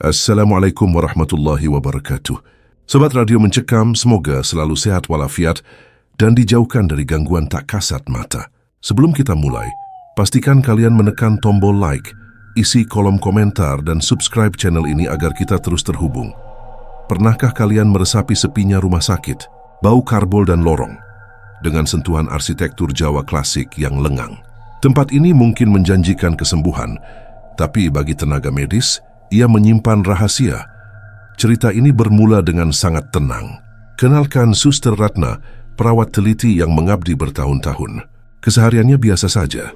Assalamualaikum warahmatullahi wabarakatuh. Sobat Radio Mencekam, semoga selalu sehat walafiat dan dijauhkan dari gangguan tak kasat mata. Sebelum kita mulai, pastikan kalian menekan tombol like, isi kolom komentar dan subscribe channel ini agar kita terus terhubung. Pernahkah kalian meresapi sepinya rumah sakit, bau karbol dan lorong, dengan sentuhan arsitektur Jawa klasik yang lengang? Tempat ini mungkin menjanjikan kesembuhan, tapi bagi tenaga medis, ia menyimpan rahasia. Cerita ini bermula dengan sangat tenang. Kenalkan Suster Ratna, perawat teliti yang mengabdi bertahun-tahun. Kesehariannya biasa saja,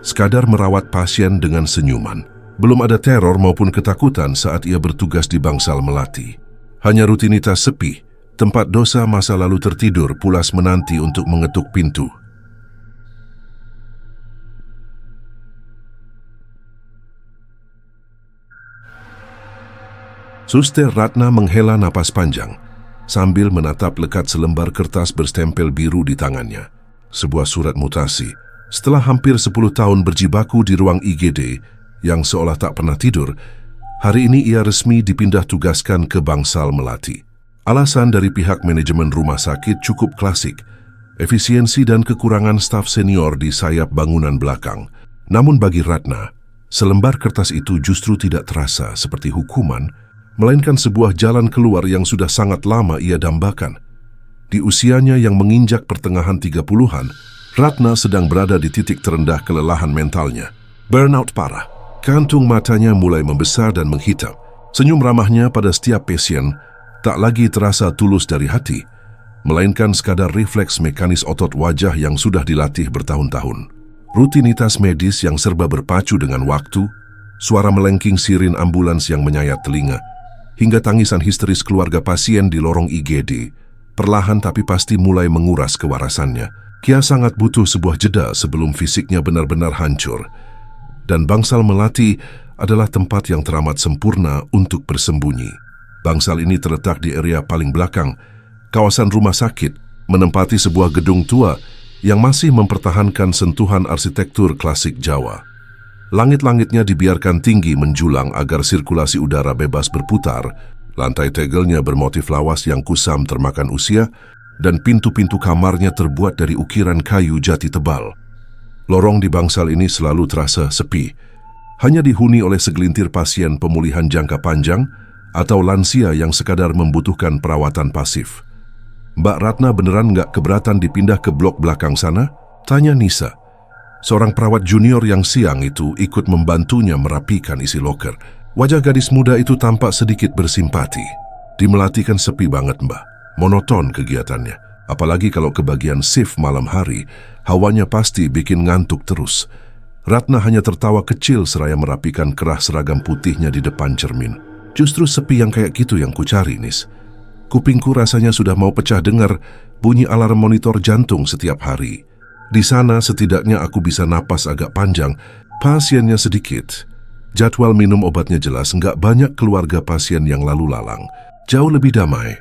sekadar merawat pasien dengan senyuman. Belum ada teror maupun ketakutan saat ia bertugas di Bangsal Melati. Hanya rutinitas sepi, tempat dosa masa lalu tertidur pulas menanti untuk mengetuk pintu. Suster Ratna menghela napas panjang sambil menatap lekat selembar kertas berstempel biru di tangannya. Sebuah surat mutasi. Setelah hampir 10 tahun berjibaku di ruang IGD yang seolah tak pernah tidur, hari ini ia resmi dipindah tugaskan ke Bangsal Melati. Alasan dari pihak manajemen rumah sakit cukup klasik, efisiensi dan kekurangan staf senior di sayap bangunan belakang. Namun bagi Ratna, selembar kertas itu justru tidak terasa seperti hukuman, melainkan sebuah jalan keluar yang sudah sangat lama ia dambakan. Di usianya yang menginjak pertengahan 30-an, Ratna sedang berada di titik terendah kelelahan mentalnya. Burnout parah. Kantung matanya mulai membesar dan menghitam. Senyum ramahnya pada setiap pasien tak lagi terasa tulus dari hati, melainkan sekadar refleks mekanis otot wajah yang sudah dilatih bertahun-tahun. Rutinitas medis yang serba berpacu dengan waktu, suara melengking sirin ambulans yang menyayat telinga, hingga tangisan histeris keluarga pasien di lorong IGD, perlahan tapi pasti mulai menguras kewarasannya. Kia sangat butuh sebuah jeda sebelum fisiknya benar-benar hancur. Dan Bangsal Melati adalah tempat yang teramat sempurna untuk bersembunyi. Bangsal ini terletak di area paling belakang, kawasan rumah sakit, menempati sebuah gedung tua yang masih mempertahankan sentuhan arsitektur klasik Jawa. Langit-langitnya dibiarkan tinggi menjulang agar sirkulasi udara bebas berputar, lantai tegelnya bermotif lawas yang kusam termakan usia, dan pintu-pintu kamarnya terbuat dari ukiran kayu jati tebal. Lorong di Bangsal ini selalu terasa sepi, hanya dihuni oleh segelintir pasien pemulihan jangka panjang atau lansia yang sekadar membutuhkan perawatan pasif. "Mbak Ratna beneran nggak keberatan dipindah ke blok belakang sana?" tanya Nisa. Seorang perawat junior yang siang itu ikut membantunya merapikan isi loker. Wajah gadis muda itu tampak sedikit bersimpati. "Di Melati kan sepi banget, Mbak. Monoton kegiatannya. Apalagi kalau kebagian shift malam hari, hawanya pasti bikin ngantuk terus." Ratna hanya tertawa kecil seraya merapikan kerah seragam putihnya di depan cermin. "Justru sepi yang kayak gitu yang kucari, Nis. Kupingku rasanya sudah mau pecah dengar bunyi alarm monitor jantung setiap hari. Di sana setidaknya aku bisa napas agak panjang, pasiennya sedikit. Jadwal minum obatnya jelas, nggak banyak keluarga pasien yang lalu lalang. Jauh lebih damai."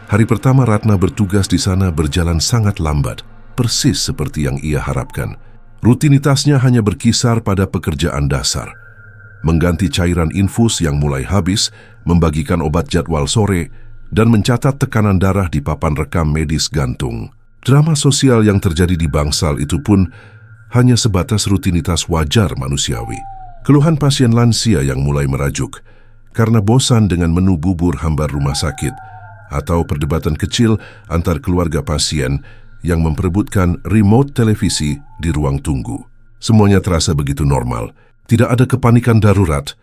Hari pertama Ratna bertugas di sana berjalan sangat lambat, persis seperti yang ia harapkan. Rutinitasnya hanya berkisar pada pekerjaan dasar. Mengganti cairan infus yang mulai habis, membagikan obat jadwal sore, dan mencatat tekanan darah di papan rekam medis gantung. Drama sosial yang terjadi di Bangsal itu pun hanya sebatas rutinitas wajar manusiawi. Keluhan pasien lansia yang mulai merajuk karena bosan dengan menu bubur hambar rumah sakit, atau perdebatan kecil antar keluarga pasien yang memperebutkan remote televisi di ruang tunggu. Semuanya terasa begitu normal. Tidak ada kepanikan darurat,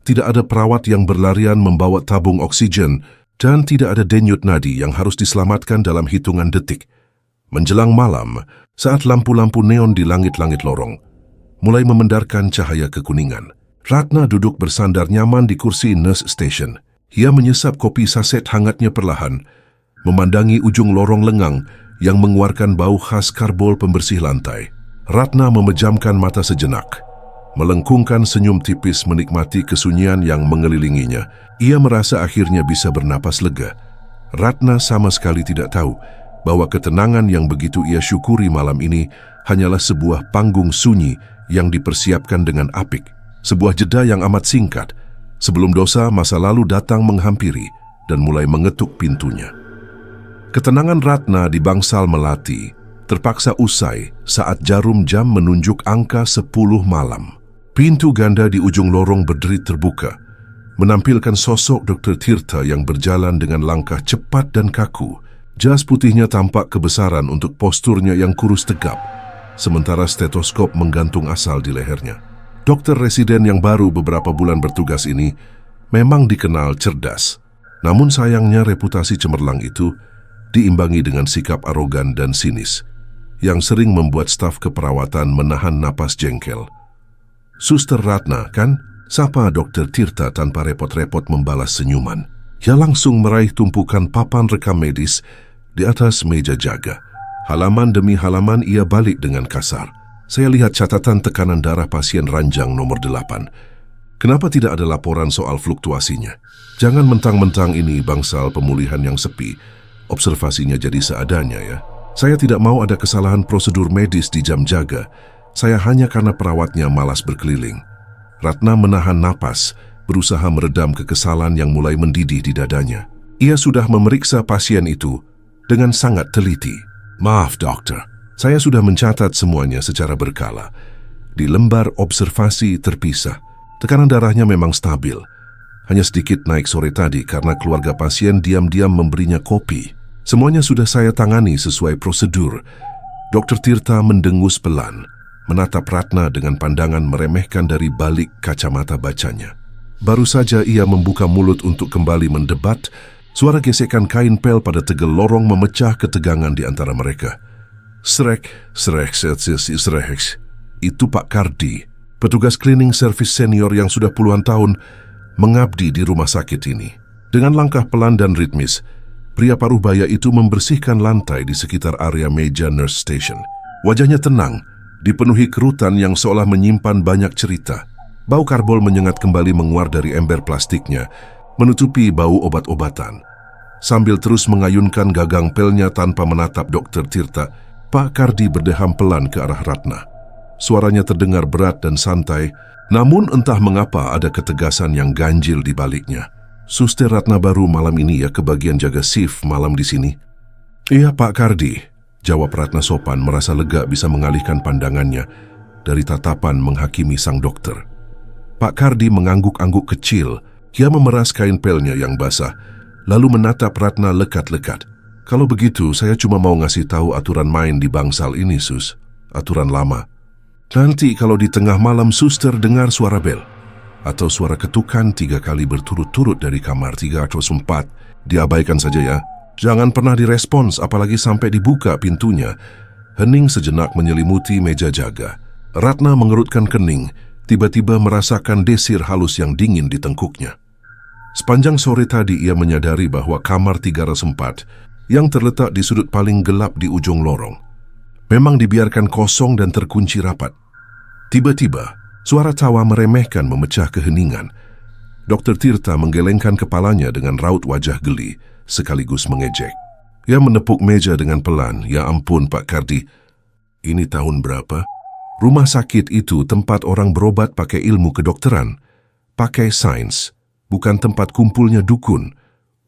tidak ada perawat yang berlarian membawa tabung oksigen, dan tidak ada denyut nadi yang harus diselamatkan dalam hitungan detik. Menjelang malam, saat lampu-lampu neon di langit-langit lorong mulai memendarkan cahaya kekuningan, Ratna duduk bersandar nyaman di kursi nurse station. Ia menyesap kopi saset hangatnya perlahan, memandangi ujung lorong lengang yang mengeluarkan bau khas karbol pembersih lantai. Ratna memejamkan mata sejenak, melengkungkan senyum tipis menikmati kesunyian yang mengelilinginya. Ia merasa akhirnya bisa bernapas lega. Ratna sama sekali tidak tahu bahwa ketenangan yang begitu ia syukuri malam ini hanyalah sebuah panggung sunyi yang dipersiapkan dengan apik. Sebuah jeda yang amat singkat, sebelum dosa masa lalu datang menghampiri dan mulai mengetuk pintunya. Ketenangan Ratna di bangsal melati terpaksa usai saat jarum jam menunjuk angka 10 malam. Pintu ganda di ujung lorong berderit terbuka, menampilkan sosok Dr. Tirta yang berjalan dengan langkah cepat dan kaku. Jas putihnya tampak kebesaran untuk posturnya yang kurus tegap, sementara stetoskop menggantung asal di lehernya. Dokter residen yang baru beberapa bulan bertugas ini memang dikenal cerdas, namun sayangnya reputasi cemerlang itu diimbangi dengan sikap arogan dan sinis, yang sering membuat staf keperawatan menahan napas jengkel. "Suster Ratna, kan?" sapa Dr. Tirta tanpa repot-repot membalas senyuman. Ia langsung meraih tumpukan papan rekam medis di atas meja jaga. Halaman demi halaman ia balik dengan kasar. "Saya lihat catatan tekanan darah pasien ranjang nomor 8. Kenapa tidak ada laporan soal fluktuasinya? Jangan mentang-mentang ini bangsal pemulihan yang sepi, observasinya jadi seadanya ya. Saya tidak mau ada kesalahan prosedur medis di jam jaga. Saya hanya karena perawatnya malas berkeliling." Ratna menahan napas, berusaha meredam kekesalan yang mulai mendidih di dadanya. Ia sudah memeriksa pasien itu dengan sangat teliti. "Maaf dokter, saya sudah mencatat semuanya secara berkala. Di lembar observasi terpisah, tekanan darahnya memang stabil. Hanya sedikit naik sore tadi karena keluarga pasien diam-diam memberinya kopi. Semuanya sudah saya tangani sesuai prosedur." Dr. Tirta mendengus pelan, menatap Ratna dengan pandangan meremehkan dari balik kacamata bacanya. Baru saja ia membuka mulut untuk kembali mendebat, suara gesekan kain pel pada tegel lorong memecah ketegangan di antara mereka. Srek. Itu Pak Kardi, petugas cleaning service senior yang sudah puluhan tahun mengabdi di rumah sakit ini. Dengan langkah pelan dan ritmis, pria paruh baya itu membersihkan lantai di sekitar area meja nurse station. Wajahnya tenang, dipenuhi kerutan yang seolah menyimpan banyak cerita. Bau karbol menyengat kembali menguar dari ember plastiknya, menutupi bau obat-obatan. Sambil terus mengayunkan gagang pelnya tanpa menatap Dr. Tirta, Pak Kardi berdeham pelan ke arah Ratna. Suaranya terdengar berat dan santai, namun entah mengapa ada ketegasan yang ganjil di baliknya. "Suster Ratna baru malam ini ya kebagian jaga shift malam di sini?" "Iya Pak Kardi," jawab Ratna sopan, merasa lega bisa mengalihkan pandangannya dari tatapan menghakimi sang dokter. Pak Kardi mengangguk-angguk kecil. Ia memeras kain pelnya yang basah, lalu menatap Ratna lekat-lekat. "Kalau begitu, saya cuma mau ngasih tahu aturan main di bangsal ini, Sus. Aturan lama. Nanti kalau di tengah malam suster dengar suara bel atau suara ketukan 3 kali berturut-turut dari kamar 304, diabaikan saja ya. Jangan pernah direspons, apalagi sampai dibuka pintunya." Hening sejenak menyelimuti meja jaga. Ratna mengerutkan kening, tiba-tiba merasakan desir halus yang dingin di tengkuknya. Sepanjang sore tadi ia menyadari bahwa kamar 304 yang terletak di sudut paling gelap di ujung lorong memang dibiarkan kosong dan terkunci rapat. Tiba-tiba, suara tawa meremehkan memecah keheningan. Dr. Tirta menggelengkan kepalanya dengan raut wajah geli, sekaligus mengejek. Ia menepuk meja dengan pelan. "Ya ampun Pak Kardi, ini tahun berapa? Rumah sakit itu tempat orang berobat pakai ilmu kedokteran, pakai sains, bukan tempat kumpulnya dukun,"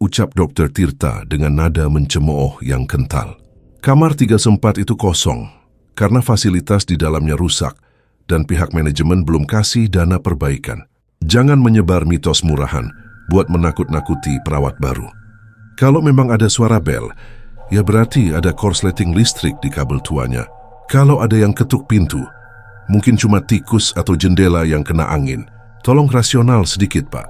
ucap Dr. Tirta dengan nada mencemooh yang kental. Kamar 304 itu kosong karena fasilitas di dalamnya rusak dan pihak manajemen belum kasih dana perbaikan. Jangan menyebar mitos murahan buat menakut-nakuti perawat baru. Kalau memang ada suara bel, ya berarti ada korsleting listrik di kabel tuanya. Kalau ada yang ketuk pintu, mungkin cuma tikus atau jendela yang kena angin. Tolong rasional sedikit, Pak.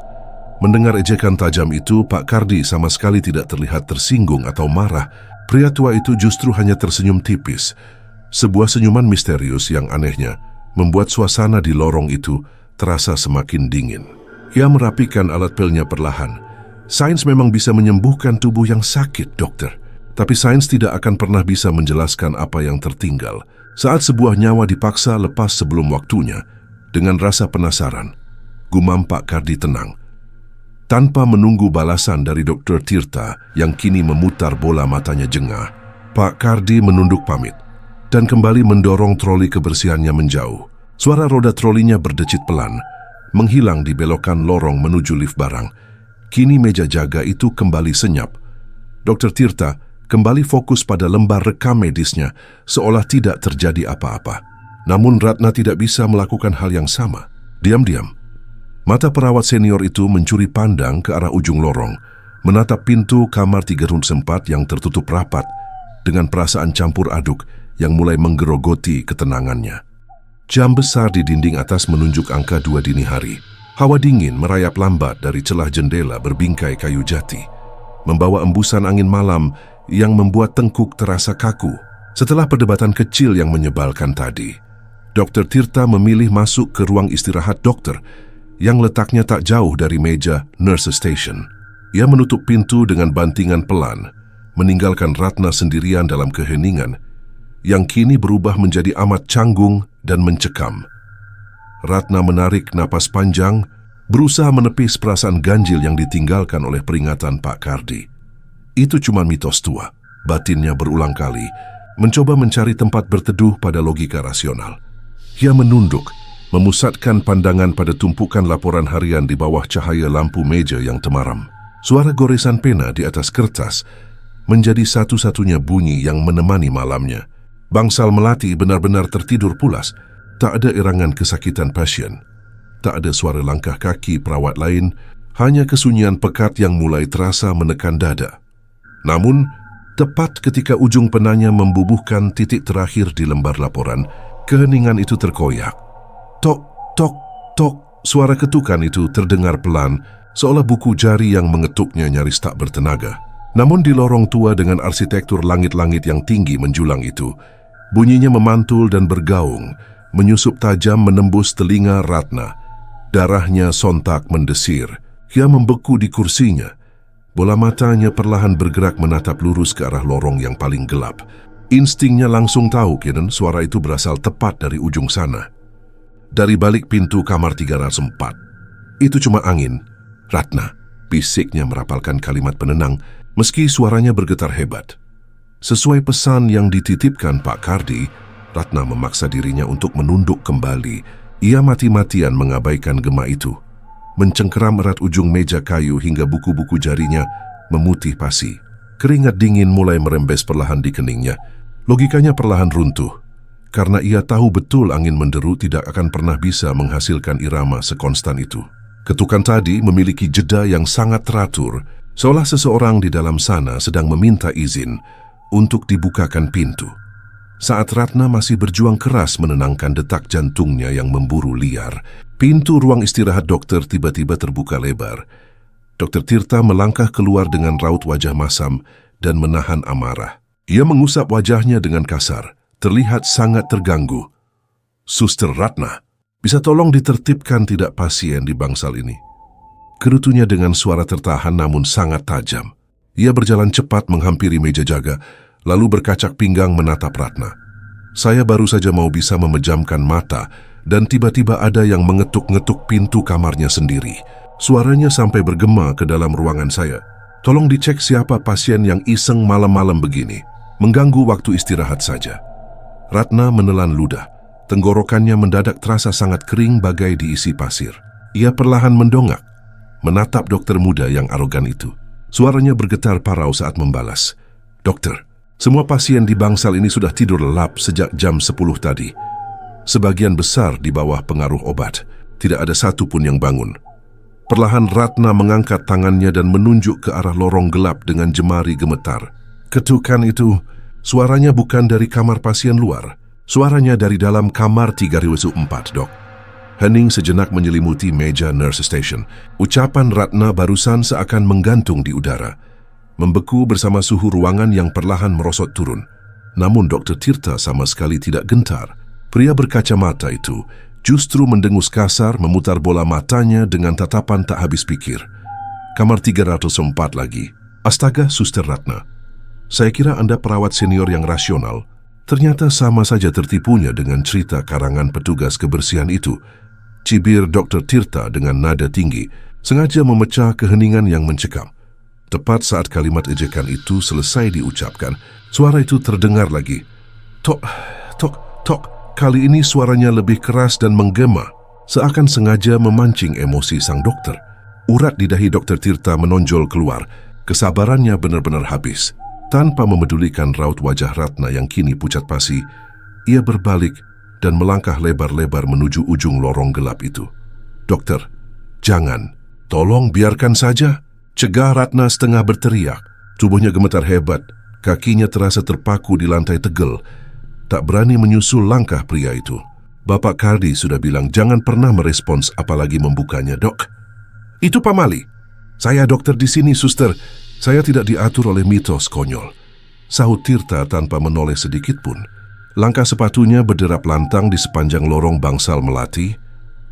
Mendengar ejekan tajam itu, Pak Kardi sama sekali tidak terlihat tersinggung atau marah. Pria tua itu justru hanya tersenyum tipis. Sebuah senyuman misterius yang anehnya membuat suasana di lorong itu terasa semakin dingin. Ia merapikan alat pelnya perlahan. Sains memang bisa menyembuhkan tubuh yang sakit, dokter. Tapi sains tidak akan pernah bisa menjelaskan apa yang tertinggal. Saat sebuah nyawa dipaksa lepas sebelum waktunya, dengan rasa penasaran, gumam Pak Kardi tenang. Tanpa menunggu balasan dari Dr. Tirta yang kini memutar bola matanya jengah, Pak Kardi menunduk pamit dan kembali mendorong troli kebersihannya menjauh. Suara roda trolinya berdecit pelan, menghilang di belokan lorong menuju lift barang. Kini meja jaga itu kembali senyap. Dr. Tirta kembali fokus pada lembar rekam medisnya seolah tidak terjadi apa-apa. Namun Ratna tidak bisa melakukan hal yang sama. Diam-diam, mata perawat senior itu mencuri pandang ke arah ujung lorong, menatap pintu kamar 304 yang tertutup rapat dengan perasaan campur aduk yang mulai menggerogoti ketenangannya. Jam besar di dinding atas menunjuk angka 2 dini hari. Hawa dingin merayap lambat dari celah jendela berbingkai kayu jati, membawa embusan angin malam yang membuat tengkuk terasa kaku. Setelah perdebatan kecil yang menyebalkan tadi, Dr. Tirta memilih masuk ke ruang istirahat dokter yang letaknya tak jauh dari meja nurse station. Ia menutup pintu dengan bantingan pelan, meninggalkan Ratna sendirian dalam keheningan yang kini berubah menjadi amat canggung dan mencekam. Ratna menarik napas panjang, berusaha menepis perasaan ganjil yang ditinggalkan oleh peringatan Pak Kardi. Itu cuma mitos tua, batinnya berulang kali, mencoba mencari tempat berteduh pada logika rasional. Ia menunduk, memusatkan pandangan pada tumpukan laporan harian di bawah cahaya lampu meja yang temaram. Suara goresan pena di atas kertas menjadi satu-satunya bunyi yang menemani malamnya. Bangsal melati benar-benar tertidur pulas. Tak ada erangan kesakitan pasien. Tak ada suara langkah kaki perawat lain, hanya kesunyian pekat yang mulai terasa menekan dada. Namun, tepat ketika ujung penanya membubuhkan titik terakhir di lembar laporan, keheningan itu terkoyak. Tok, tok, tok. Suara ketukan itu terdengar pelan, seolah buku jari yang mengetuknya nyaris tak bertenaga. Namun di lorong tua dengan arsitektur langit-langit yang tinggi menjulang itu, bunyinya memantul dan bergaung, menyusup tajam menembus telinga Ratna. Darahnya sontak mendesir. Ia membeku di kursinya. Bola matanya perlahan bergerak menatap lurus ke arah lorong yang paling gelap. Instingnya langsung tahu kini suara itu berasal tepat dari ujung sana. Dari balik pintu kamar 304. Itu cuma angin. Ratna, bisiknya merapalkan kalimat penenang, meski suaranya bergetar hebat. Sesuai pesan yang dititipkan Pak Kardi, Ratna memaksa dirinya untuk menunduk kembali. Ia mati-matian mengabaikan gema itu. Mencengkeram erat ujung meja kayu hingga buku-buku jarinya memutih pasi. Keringat dingin mulai merembes perlahan di keningnya. Logikanya perlahan runtuh, karena ia tahu betul angin menderu tidak akan pernah bisa menghasilkan irama sekonstan itu. Ketukan tadi memiliki jeda yang sangat teratur, seolah seseorang di dalam sana sedang meminta izin untuk dibukakan pintu. Saat Ratna masih berjuang keras menenangkan detak jantungnya yang memburu liar, pintu ruang istirahat dokter tiba-tiba terbuka lebar. Dr. Tirta melangkah keluar dengan raut wajah masam dan menahan amarah. Ia mengusap wajahnya dengan kasar, terlihat sangat terganggu. "Suster Ratna, bisa tolong ditertibkan tidak pasien di bangsal ini?" Gerutunya dengan suara tertahan namun sangat tajam. Ia berjalan cepat menghampiri meja jaga, lalu berkacak pinggang menatap Ratna. "Saya baru saja mau bisa memejamkan mata, dan tiba-tiba ada yang mengetuk-ngetuk pintu kamarnya sendiri. Suaranya sampai bergema ke dalam ruangan saya. Tolong dicek siapa pasien yang iseng malam-malam begini, mengganggu waktu istirahat saja." Ratna menelan ludah. Tenggorokannya mendadak terasa sangat kering bagai diisi pasir. Ia perlahan mendongak, menatap dokter muda yang arogan itu. Suaranya bergetar parau saat membalas. "Dokter, semua pasien di bangsal ini sudah tidur lelap sejak jam 10 tadi. Sebagian besar di bawah pengaruh obat. Tidak ada satu pun yang bangun." Perlahan Ratna mengangkat tangannya dan menunjuk ke arah lorong gelap dengan jemari gemetar. Ketukan itu, suaranya bukan dari kamar pasien luar. Suaranya dari dalam kamar 304, Dok. Hening sejenak menyelimuti meja nurse station. Ucapan Ratna barusan seakan menggantung di udara, membeku bersama suhu ruangan yang perlahan merosot turun. Namun Dr. Tirta sama sekali tidak gentar. Pria berkacamata itu justru mendengus kasar, memutar bola matanya dengan tatapan tak habis pikir. "Kamar 304 lagi. Astaga, Suster Ratna. Saya kira Anda perawat senior yang rasional. Ternyata sama saja tertipunya dengan cerita karangan petugas kebersihan itu." Cibir Dr. Tirta dengan nada tinggi, sengaja memecah keheningan yang mencekam. Tepat saat kalimat ejekan itu selesai diucapkan, suara itu terdengar lagi. "Tok, tok, tok." Kali ini suaranya lebih keras dan menggema. seakan sengaja memancing emosi sang dokter. Urat di dahi Dr. Tirta menonjol keluar. Kesabarannya benar-benar habis. Tanpa memedulikan raut wajah Ratna yang kini pucat pasi, ia berbalik dan melangkah lebar-lebar menuju ujung lorong gelap itu. "Dokter, jangan. Tolong biarkan saja," cegah Ratna setengah berteriak. Tubuhnya gemetar hebat, kakinya terasa terpaku di lantai tegel. Tak berani menyusul langkah pria itu. Bapak Kardi sudah bilang jangan pernah merespons apalagi membukanya. "Dok, itu Pak Mali. Saya dokter di sini, suster. Saya tidak diatur oleh mitos konyol," sahut Tirta tanpa menoleh sedikit pun. Langkah sepatunya berderap lantang di sepanjang lorong bangsal melati,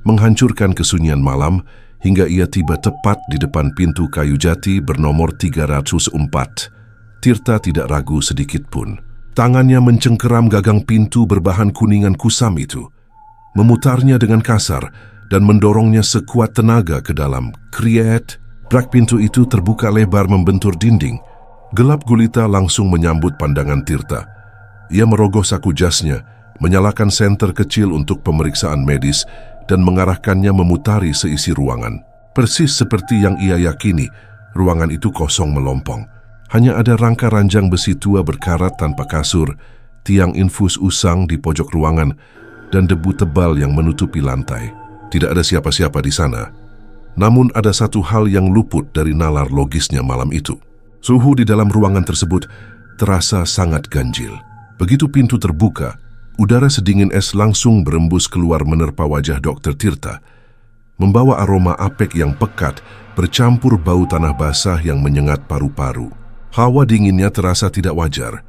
menghancurkan kesunyian malam hingga ia tiba tepat di depan pintu kayu jati bernomor 304. Tirta tidak ragu sedikit pun. Tangannya mencengkeram gagang pintu berbahan kuningan kusam itu, memutarnya dengan kasar dan mendorongnya sekuat tenaga ke dalam. Kriet! Brak pintu itu terbuka lebar membentur dinding. Gelap gulita langsung menyambut pandangan Tirta. Ia merogoh saku jasnya, menyalakan senter kecil untuk pemeriksaan medis dan mengarahkannya memutari seisi ruangan. Persis seperti yang ia yakini, ruangan itu kosong melompong. Hanya ada rangka ranjang besi tua berkarat tanpa kasur, tiang infus usang di pojok ruangan, dan debu tebal yang menutupi lantai. Tidak ada siapa-siapa di sana. Namun ada satu hal yang luput dari nalar logisnya malam itu. Suhu di dalam ruangan tersebut terasa sangat ganjil. Begitu pintu terbuka, udara sedingin es langsung berembus keluar menerpa wajah Dr. Tirta, membawa aroma apek yang pekat bercampur bau tanah basah yang menyengat paru-paru. Hawa dinginnya terasa tidak wajar,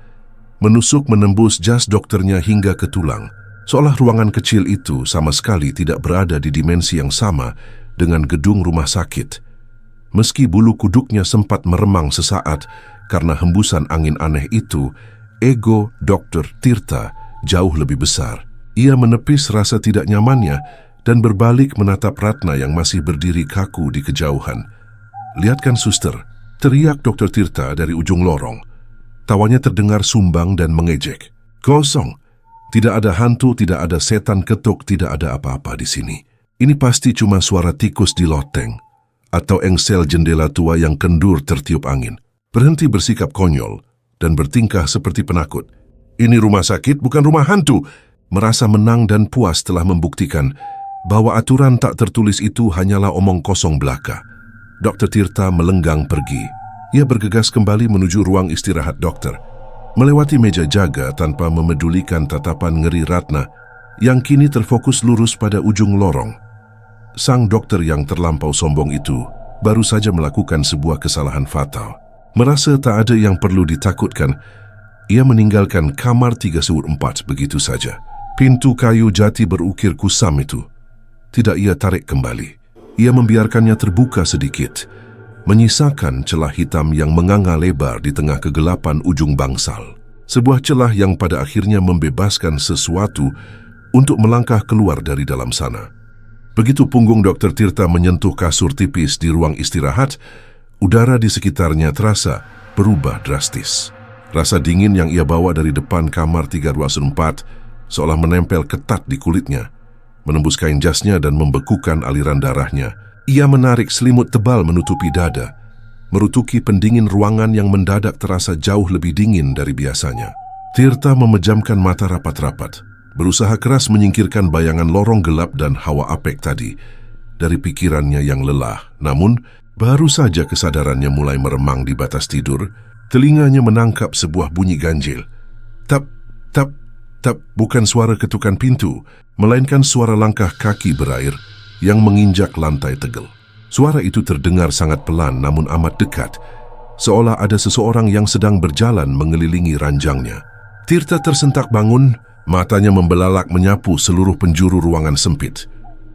menusuk menembus jas dokternya hingga ke tulang, seolah ruangan kecil itu sama sekali tidak berada di dimensi yang sama dengan gedung rumah sakit. Meski bulu kuduknya sempat meremang sesaat karena hembusan angin aneh itu, ego Dr. Tirta jauh lebih besar. Ia menepis rasa tidak nyamannya dan berbalik menatap Ratna yang masih berdiri kaku di kejauhan. "Lihatkan, suster," teriak Dr. Tirta dari ujung lorong. Tawanya terdengar sumbang dan mengejek. "Kosong. Tidak ada hantu, tidak ada setan ketuk, tidak ada apa-apa di sini. Ini pasti cuma suara tikus di loteng atau engsel jendela tua yang kendur tertiup angin." Berhenti bersikap konyol dan bertingkah seperti penakut. "Ini rumah sakit, bukan rumah hantu." Merasa menang dan puas telah membuktikan bahwa aturan tak tertulis itu hanyalah omong kosong belaka, Dr. Tirta melenggang pergi. Ia bergegas kembali menuju ruang istirahat dokter, melewati meja jaga tanpa memedulikan tatapan ngeri Ratna yang kini terfokus lurus pada ujung lorong. Sang dokter yang terlampau sombong itu baru saja melakukan sebuah kesalahan fatal. Merasa tak ada yang perlu ditakutkan, ia meninggalkan kamar 304 begitu saja. Pintu kayu jati berukir kusam itu tidak ia tarik kembali. Ia membiarkannya terbuka sedikit, menyisakan celah hitam yang menganga lebar di tengah kegelapan ujung bangsal. Sebuah celah yang pada akhirnya membebaskan sesuatu untuk melangkah keluar dari dalam sana. Begitu punggung Dr. Tirta menyentuh kasur tipis di ruang istirahat, udara di sekitarnya terasa berubah drastis. Rasa dingin yang ia bawa dari depan kamar 304 seolah menempel ketat di kulitnya, menembus kain jasnya dan membekukan aliran darahnya. Ia menarik selimut tebal menutupi dada, merutuki pendingin ruangan yang mendadak terasa jauh lebih dingin dari biasanya. Tirta memejamkan mata rapat-rapat, berusaha keras menyingkirkan bayangan lorong gelap dan hawa apek tadi dari pikirannya yang lelah. Namun, baru saja kesadarannya mulai meremang di batas tidur, telinganya menangkap sebuah bunyi ganjil. Tap, tap, tap, bukan suara ketukan pintu, melainkan suara langkah kaki berair yang menginjak lantai tegel. Suara itu terdengar sangat pelan namun amat dekat, seolah ada seseorang yang sedang berjalan mengelilingi ranjangnya. Tirta tersentak bangun, matanya membelalak menyapu seluruh penjuru ruangan sempit.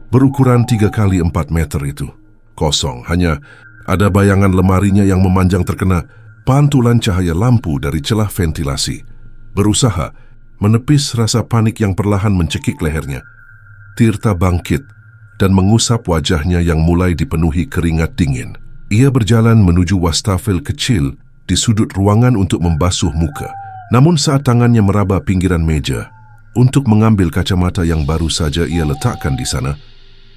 Berukuran 3 kali 4 meter itu. Kosong, hanya ada bayangan lemarinya yang memanjang terkena pantulan cahaya lampu dari celah ventilasi. Berusaha menepis rasa panik yang perlahan mencekik lehernya, Tirta bangkit dan mengusap wajahnya yang mulai dipenuhi keringat dingin. Ia berjalan menuju wastafel kecil di sudut ruangan untuk membasuh muka. Namun saat tangannya meraba pinggiran meja untuk mengambil kacamata yang baru saja ia letakkan di sana,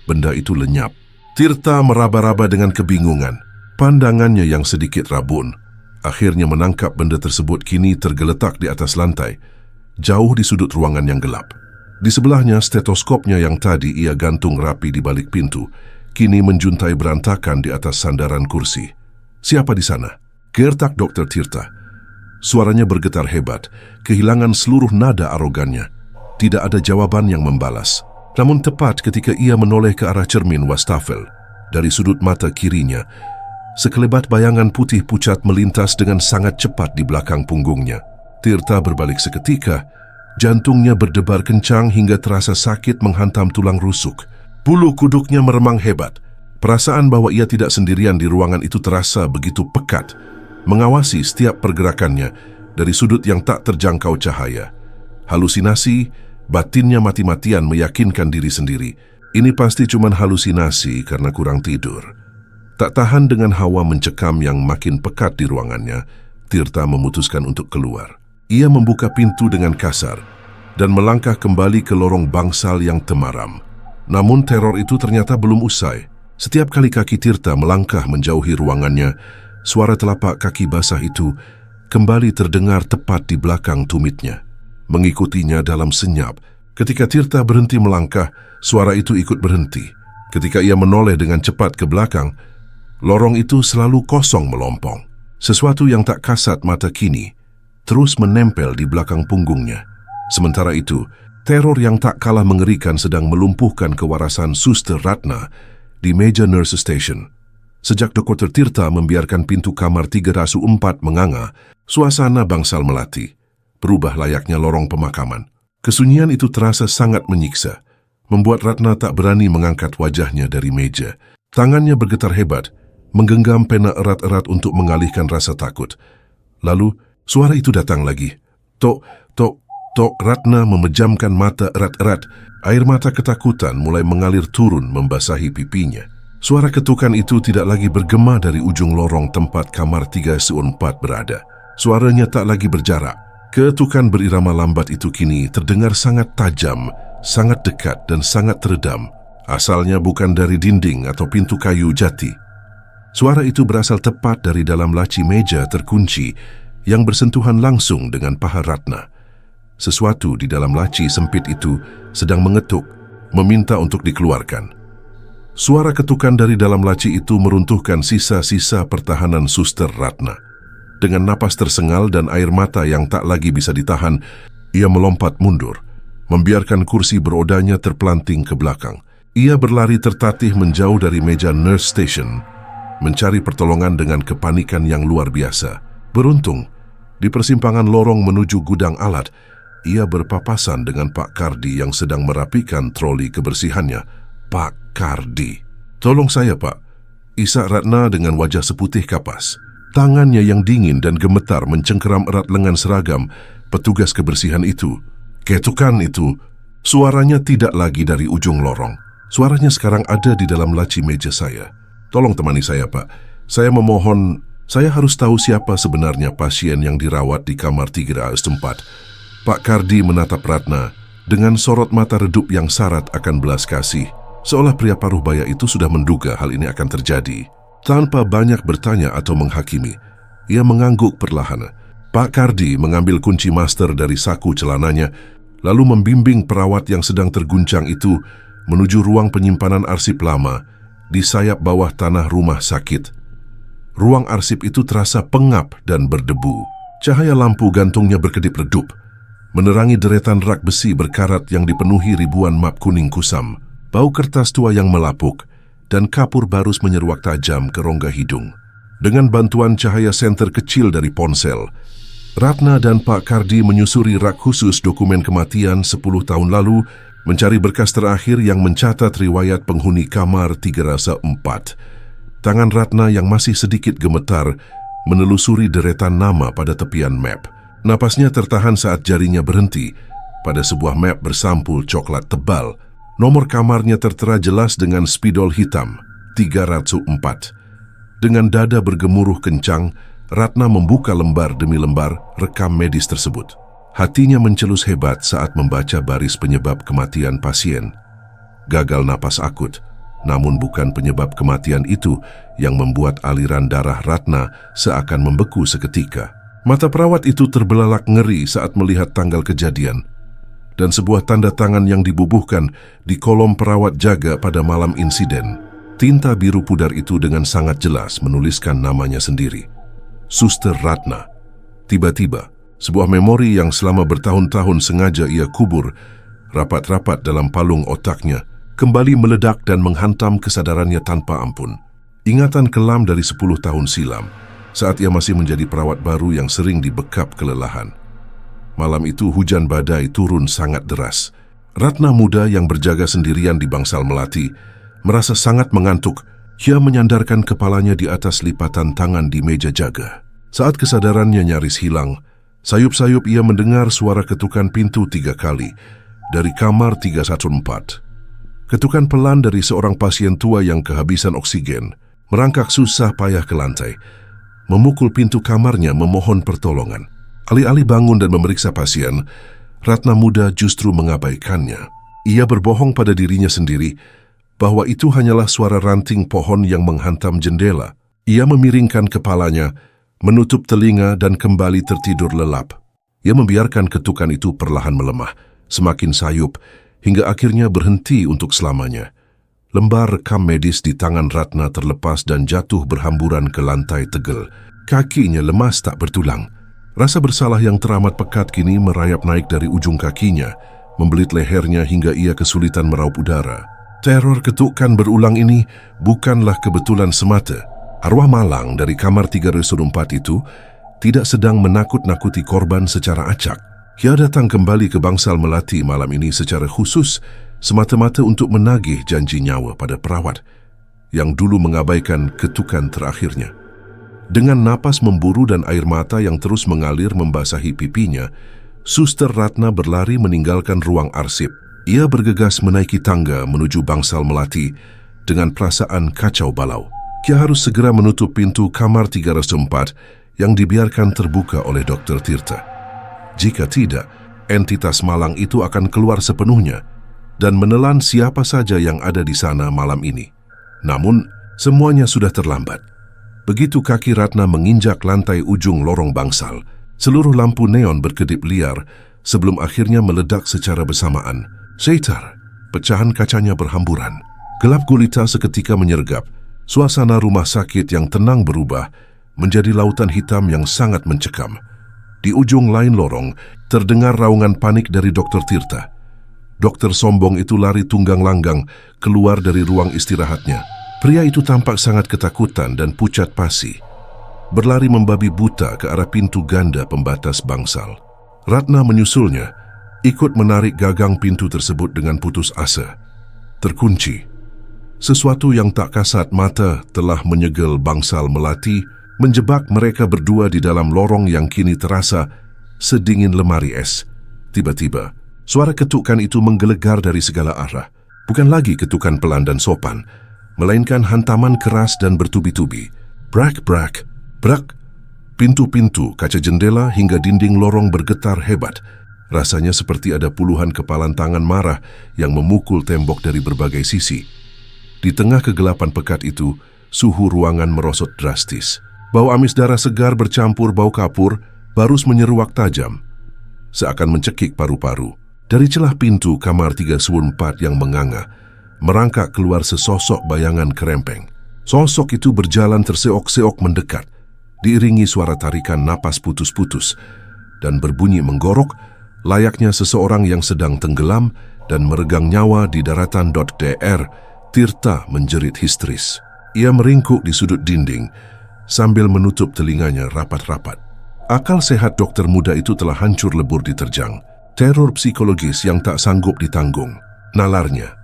benda itu lenyap. Tirta meraba-raba dengan kebingungan. Pandangannya yang sedikit rabun akhirnya menangkap benda tersebut kini tergeletak di atas lantai, jauh di sudut ruangan yang gelap. Di sebelahnya, stetoskopnya yang tadi ia gantung rapi di balik pintu, kini menjuntai berantakan di atas sandaran kursi. Siapa di sana? Gertak Dr. Tirta. Suaranya bergetar hebat, kehilangan seluruh nada arogannya. Tidak ada jawaban yang membalas. Namun tepat ketika ia menoleh ke arah cermin wastafel, dari sudut mata kirinya, sekelebat bayangan putih pucat melintas dengan sangat cepat di belakang punggungnya. Tirta berbalik seketika, jantungnya berdebar kencang hingga terasa sakit menghantam tulang rusuk. Bulu kuduknya meremang hebat. Perasaan bahwa ia tidak sendirian di ruangan itu terasa begitu pekat, mengawasi setiap pergerakannya dari sudut yang tak terjangkau cahaya. Halusinasi, batinnya mati-matian meyakinkan diri sendiri. Ini pasti cuma halusinasi karena kurang tidur. Tak tahan dengan hawa mencekam yang makin pekat di ruangannya, Tirta memutuskan untuk keluar. Ia membuka pintu dengan kasar dan melangkah kembali ke lorong bangsal yang temaram. Namun teror itu ternyata belum usai. Setiap kali kaki Tirta melangkah menjauhi ruangannya, suara telapak kaki basah itu kembali terdengar tepat di belakang tumitnya. Mengikutinya dalam senyap, ketika Tirta berhenti melangkah, suara itu ikut berhenti. Ketika ia menoleh dengan cepat ke belakang, lorong itu selalu kosong melompong. Sesuatu yang tak kasat mata kini terus menempel di belakang punggungnya. Sementara itu, teror yang tak kalah mengerikan sedang melumpuhkan kewarasan Suster Ratna di meja nurse station. Sejak Dr. Tirta membiarkan pintu kamar 304 menganga, suasana bangsal melati, berubah layaknya lorong pemakaman. Kesunyian itu terasa sangat menyiksa, membuat Ratna tak berani mengangkat wajahnya dari meja. Tangannya bergetar hebat, menggenggam pena erat-erat untuk mengalihkan rasa takut. Lalu, suara itu datang lagi. Tok, tok, tok. Ratna memejamkan mata erat-erat. Air mata ketakutan mulai mengalir turun membasahi pipinya. Suara ketukan itu tidak lagi bergema dari ujung lorong tempat kamar 304 berada. Suaranya tak lagi berjarak. Ketukan berirama lambat itu kini terdengar sangat tajam, sangat dekat dan sangat teredam. Asalnya bukan dari dinding atau pintu kayu jati. Suara itu berasal tepat dari dalam laci meja terkunci yang bersentuhan langsung dengan paha Ratna. Sesuatu di dalam laci sempit itu sedang mengetuk, meminta untuk dikeluarkan. Suara ketukan dari dalam laci itu meruntuhkan sisa-sisa pertahanan Suster Ratna. Dengan napas tersengal dan air mata yang tak lagi bisa ditahan, ia melompat mundur, membiarkan kursi berodanya terpelanting ke belakang. Ia berlari tertatih menjauh dari meja nurse station, mencari pertolongan dengan kepanikan yang luar biasa. Beruntung, di persimpangan lorong menuju gudang alat, ia berpapasan dengan Pak Kardi yang sedang merapikan troli kebersihannya. Pak Kardi. "Tolong saya, Pak." Isak Ratna dengan wajah seputih kapas. Tangannya yang dingin dan gemetar mencengkeram erat lengan seragam petugas kebersihan itu. Ketukan itu, suaranya tidak lagi dari ujung lorong. Suaranya sekarang ada di dalam laci meja saya. "Tolong temani saya, Pak. Saya memohon, saya harus tahu siapa sebenarnya pasien yang dirawat di kamar 304. Pak Kardi menatap Ratna dengan sorot mata redup yang syarat akan belas kasih, seolah pria paruh baya itu sudah menduga hal ini akan terjadi. Tanpa banyak bertanya atau menghakimi, ia mengangguk perlahan. Pak Kardi mengambil kunci master dari saku celananya, lalu membimbing perawat yang sedang terguncang itu menuju ruang penyimpanan arsip lama di sayap bawah tanah rumah sakit. Ruang arsip itu terasa pengap dan berdebu. Cahaya lampu gantungnya berkedip redup, menerangi deretan rak besi berkarat yang dipenuhi ribuan map kuning kusam. Bau kertas tua yang melapuk dan kapur barus menyeruak tajam ke rongga hidung. Dengan bantuan cahaya senter kecil dari ponsel, Ratna dan Pak Kardi menyusuri rak khusus dokumen kematian 10 tahun lalu, mencari berkas terakhir yang mencatat riwayat penghuni kamar 304. Tangan Ratna yang masih sedikit gemetar menelusuri deretan nama pada tepian map. Napasnya tertahan saat jarinya berhenti pada sebuah map bersampul coklat tebal. Nomor kamarnya tertera jelas dengan spidol hitam, 304. Dengan dada bergemuruh kencang, Ratna membuka lembar demi lembar rekam medis tersebut. Hatinya mencelus hebat saat membaca baris penyebab kematian pasien. Gagal napas akut, Namun bukan penyebab kematian itu yang membuat aliran darah Ratna seakan membeku seketika. Mata perawat itu terbelalak ngeri saat melihat tanggal kejadian dan sebuah tanda tangan yang dibubuhkan di kolom perawat jaga pada malam insiden. Tinta biru pudar itu dengan sangat jelas menuliskan namanya sendiri, Suster Ratna. Tiba-tiba, sebuah memori yang selama bertahun-tahun sengaja ia kubur rapat-rapat dalam palung otaknya kembali meledak dan menghantam kesadarannya tanpa ampun. Ingatan kelam dari 10 tahun silam, saat ia masih menjadi perawat baru yang sering dibekap kelelahan. Malam itu hujan badai turun sangat deras. Ratna muda yang berjaga sendirian di bangsal melati merasa sangat mengantuk. Ia menyandarkan kepalanya di atas lipatan tangan di meja jaga. Saat kesadarannya nyaris hilang, sayup-sayup ia mendengar suara ketukan pintu 3 kali dari kamar 314. Ketukan pelan dari seorang pasien tua yang kehabisan oksigen, merangkak susah payah ke lantai, memukul pintu kamarnya memohon pertolongan. Alih-alih bangun dan memeriksa pasien, Ratna muda justru mengabaikannya. Ia berbohong pada dirinya sendiri bahwa itu hanyalah suara ranting pohon yang menghantam jendela. Ia memiringkan kepalanya, menutup telinga dan kembali tertidur lelap. Ia membiarkan ketukan itu perlahan melemah, semakin sayup, hingga akhirnya berhenti untuk selamanya. Lembar rekam medis di tangan Ratna terlepas dan jatuh berhamburan ke lantai tegel. Kakinya lemas tak bertulang. Rasa bersalah yang teramat pekat kini merayap naik dari ujung kakinya, membelit lehernya hingga ia kesulitan meraup udara. Teror ketukan berulang ini bukanlah kebetulan semata. Arwah malang dari kamar 304 itu tidak sedang menakut-nakuti korban secara acak. Ia datang kembali ke bangsal melati malam ini secara khusus, semata-mata untuk menagih janji nyawa pada perawat yang dulu mengabaikan ketukan terakhirnya. Dengan napas memburu dan air mata yang terus mengalir membasahi pipinya, Suster Ratna berlari meninggalkan ruang arsip. Ia bergegas menaiki tangga menuju bangsal melati dengan perasaan kacau balau. Ia harus segera menutup pintu kamar 304 yang dibiarkan terbuka oleh Dr. Tirta. Jika tidak, entitas malang itu akan keluar sepenuhnya dan menelan siapa saja yang ada di sana malam ini. Namun, semuanya sudah terlambat. Begitu kaki Ratna menginjak lantai ujung lorong bangsal, seluruh lampu neon berkedip liar sebelum akhirnya meledak secara bersamaan. Setar, pecahan kacanya berhamburan. Gelap gulita seketika menyergap. Suasana rumah sakit yang tenang berubah menjadi lautan hitam yang sangat mencekam. Di ujung lain lorong, terdengar raungan panik dari Dr. Tirta. Dokter sombong itu lari tunggang langgang keluar dari ruang istirahatnya. Pria itu tampak sangat ketakutan dan pucat pasi, berlari membabi buta ke arah pintu ganda pembatas bangsal. Ratna menyusulnya, ikut menarik gagang pintu tersebut dengan putus asa. Terkunci. Sesuatu yang tak kasat mata telah menyegel bangsal melati, menjebak mereka berdua di dalam lorong yang kini terasa sedingin lemari es. Tiba-tiba, suara ketukan itu menggelegar dari segala arah. Bukan lagi ketukan pelan dan sopan, melainkan hantaman keras dan bertubi-tubi. Brak, brak, brak. Pintu-pintu, kaca jendela hingga dinding lorong bergetar hebat. Rasanya seperti ada puluhan kepalan tangan marah yang memukul tembok dari berbagai sisi. Di tengah kegelapan pekat itu, suhu ruangan merosot drastis. Bau amis darah segar bercampur bau kapur, barus menyeruak tajam, seakan mencekik paru-paru. Dari celah pintu kamar 314 yang menganga, merangkak keluar sesosok bayangan kerempeng. Sosok itu berjalan terseok-seok mendekat, diiringi suara tarikan napas putus-putus, dan berbunyi menggorok, layaknya seseorang yang sedang tenggelam dan meregang nyawa di daratan. Dr. Tirta menjerit histeris. Ia meringkuk di sudut dinding, sambil menutup telinganya rapat-rapat. Akal sehat dokter muda itu telah hancur lebur diterjang. Teror psikologis yang tak sanggup ditanggung. Nalarnya.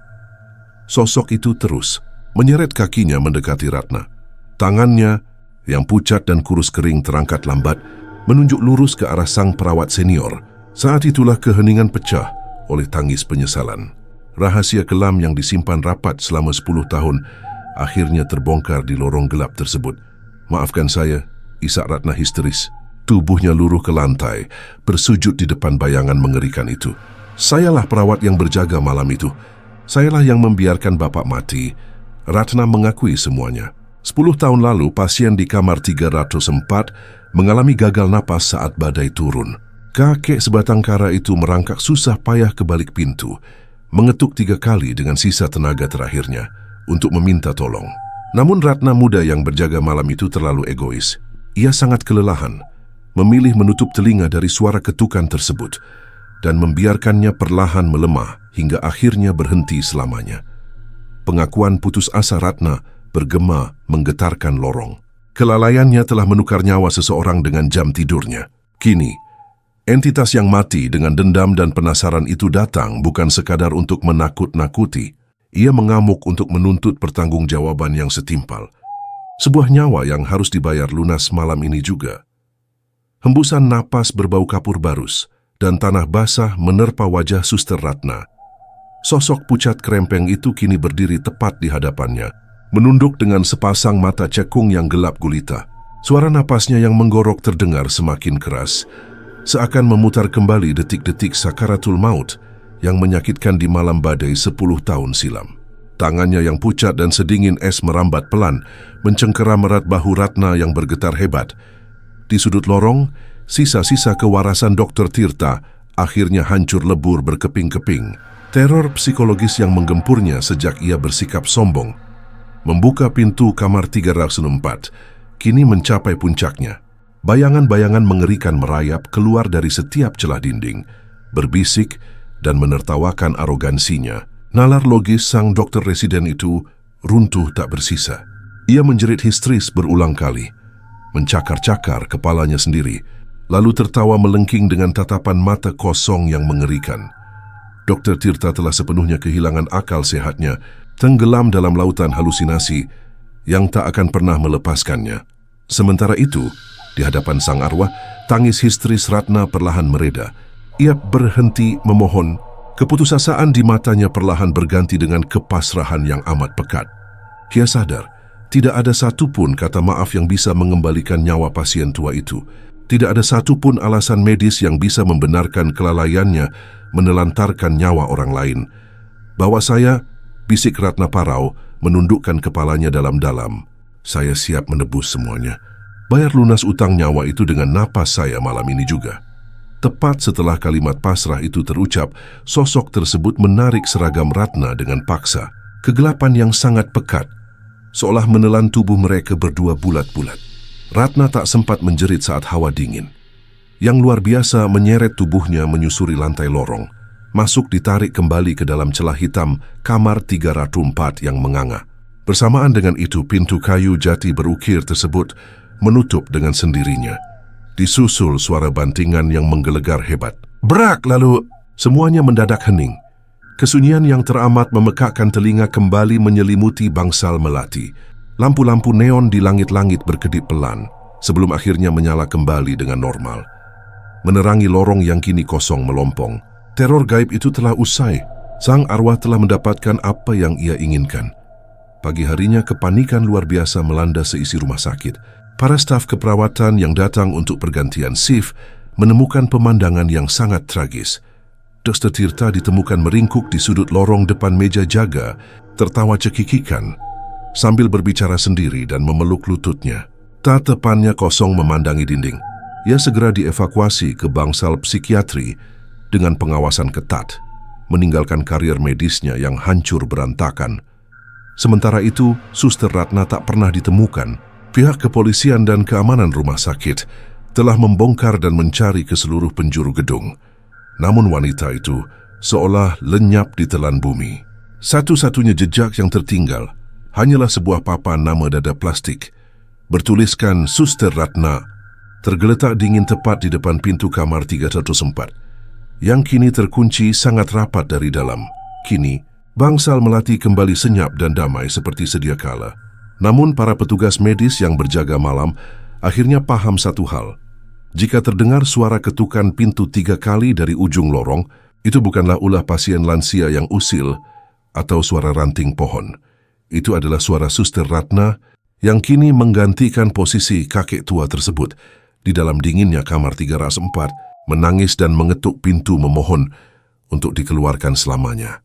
Sosok itu terus menyeret kakinya mendekati Ratna. Tangannya yang pucat dan kurus kering terangkat lambat, menunjuk lurus ke arah sang perawat senior. Saat itulah keheningan pecah oleh tangis penyesalan. Rahasia kelam yang disimpan rapat selama 10 tahun akhirnya terbongkar di lorong gelap tersebut. Maafkan saya, isak Ratna histeris. Tubuhnya luruh ke lantai, bersujud di depan bayangan mengerikan itu. Sayalah perawat yang berjaga malam itu. Sayalah yang membiarkan Bapak mati Ratna mengakui semuanya. 10 tahun lalu, pasien di kamar 304 mengalami gagal napas saat badai turun. Kakek sebatang kara itu merangkak susah payah ke balik pintu, mengetuk 3 kali dengan sisa tenaga terakhirnya untuk meminta tolong. Namun Ratna muda yang berjaga malam itu terlalu egois. Ia sangat kelelahan, memilih menutup telinga dari suara ketukan tersebut dan membiarkannya perlahan melemah hingga akhirnya berhenti selamanya. Pengakuan putus asa Ratna bergema menggetarkan lorong. Kelalaiannya telah menukar nyawa seseorang dengan jam tidurnya. Kini, entitas yang mati dengan dendam dan penasaran itu datang bukan sekadar untuk menakut-nakuti. Ia mengamuk untuk menuntut pertanggungjawaban yang setimpal. Sebuah nyawa yang harus dibayar lunas malam ini juga. Hembusan napas berbau kapur barus dan tanah basah menerpa wajah Suster Ratna. Sosok pucat kerempeng itu kini berdiri tepat di hadapannya, menunduk dengan sepasang mata cekung yang gelap gulita. Suara napasnya yang menggorok terdengar semakin keras, seakan memutar kembali detik-detik sakaratul maut yang menyakitkan di malam badai 10 tahun silam. Tangannya yang pucat dan sedingin es merambat pelan, mencengkeram erat bahu Ratna yang bergetar hebat. Di sudut lorong, sisa-sisa kewarasan Dr. Tirta akhirnya hancur lebur berkeping-keping. Teror psikologis yang menggempurnya sejak ia bersikap sombong membuka pintu kamar 304 kini mencapai puncaknya. Bayangan-bayangan mengerikan merayap keluar dari setiap celah dinding, berbisik dan menertawakan arogansinya. Nalar logis sang dokter residen itu runtuh tak bersisa. Ia menjerit histeris berulang kali, mencakar-cakar kepalanya sendiri, lalu tertawa melengking dengan tatapan mata kosong yang mengerikan. Dr. Tirta telah sepenuhnya kehilangan akal sehatnya, tenggelam dalam lautan halusinasi yang tak akan pernah melepaskannya. Sementara itu, di hadapan sang arwah, tangis histeris Ratna perlahan mereda. Ia berhenti memohon. Keputusasaan di matanya perlahan berganti dengan kepasrahan yang amat pekat. Ia sadar, tidak ada satupun kata maaf yang bisa mengembalikan nyawa pasien tua itu. Tidak ada satupun alasan medis yang bisa membenarkan kelalaiannya menelantarkan nyawa orang lain. Bawa saya, bisik Ratna Parau, menundukkan kepalanya dalam-dalam. Saya siap menebus semuanya. Bayar lunas utang nyawa itu dengan napas saya malam ini juga. Tepat setelah kalimat pasrah itu terucap, sosok tersebut menarik seragam Ratna dengan paksa. Kegelapan yang sangat pekat, seolah menelan tubuh mereka berdua bulat-bulat. Ratna tak sempat menjerit saat hawa dingin yang luar biasa menyeret tubuhnya menyusuri lantai lorong, masuk ditarik kembali ke dalam celah hitam kamar 304 yang menganga. Bersamaan dengan itu, pintu kayu jati berukir tersebut menutup dengan sendirinya. Disusul suara bantingan yang menggelegar hebat. Brak, lalu semuanya mendadak hening. Kesunyian yang teramat memekakkan telinga kembali menyelimuti bangsal melati. Lampu-lampu neon di langit-langit berkedip pelan, sebelum akhirnya menyala kembali dengan normal. Menerangi lorong yang kini kosong melompong. Teror gaib itu telah usai. Sang arwah telah mendapatkan apa yang ia inginkan. Pagi harinya kepanikan luar biasa melanda seisi rumah sakit. Para staf keperawatan yang datang untuk pergantian shift menemukan pemandangan yang sangat tragis. Dr. Tirta ditemukan meringkuk di sudut lorong depan meja jaga, tertawa cekikikan, sambil berbicara sendiri dan memeluk lututnya. Tatapannya kosong memandangi dinding. Ia segera dievakuasi ke bangsal psikiatri dengan pengawasan ketat, meninggalkan karier medisnya yang hancur berantakan. Sementara itu, Suster Ratna tak pernah ditemukan. Pihak kepolisian dan keamanan rumah sakit telah membongkar dan mencari ke seluruh penjuru gedung. Namun wanita itu seolah lenyap di telan bumi. Satu-satunya jejak yang tertinggal hanyalah sebuah papan nama dada plastik bertuliskan Suster Ratna, tergeletak dingin tepat di depan pintu kamar 304, yang kini terkunci sangat rapat dari dalam. Kini, bangsal melati kembali senyap dan damai seperti sedia kala. Namun para petugas medis yang berjaga malam akhirnya paham satu hal. Jika terdengar suara ketukan pintu 3 kali dari ujung lorong, itu bukanlah ulah pasien lansia yang usil atau suara ranting pohon. Itu adalah suara Suster Ratna yang kini menggantikan posisi kakek tua tersebut di dalam dinginnya kamar 304, menangis dan mengetuk pintu memohon untuk dikeluarkan selamanya.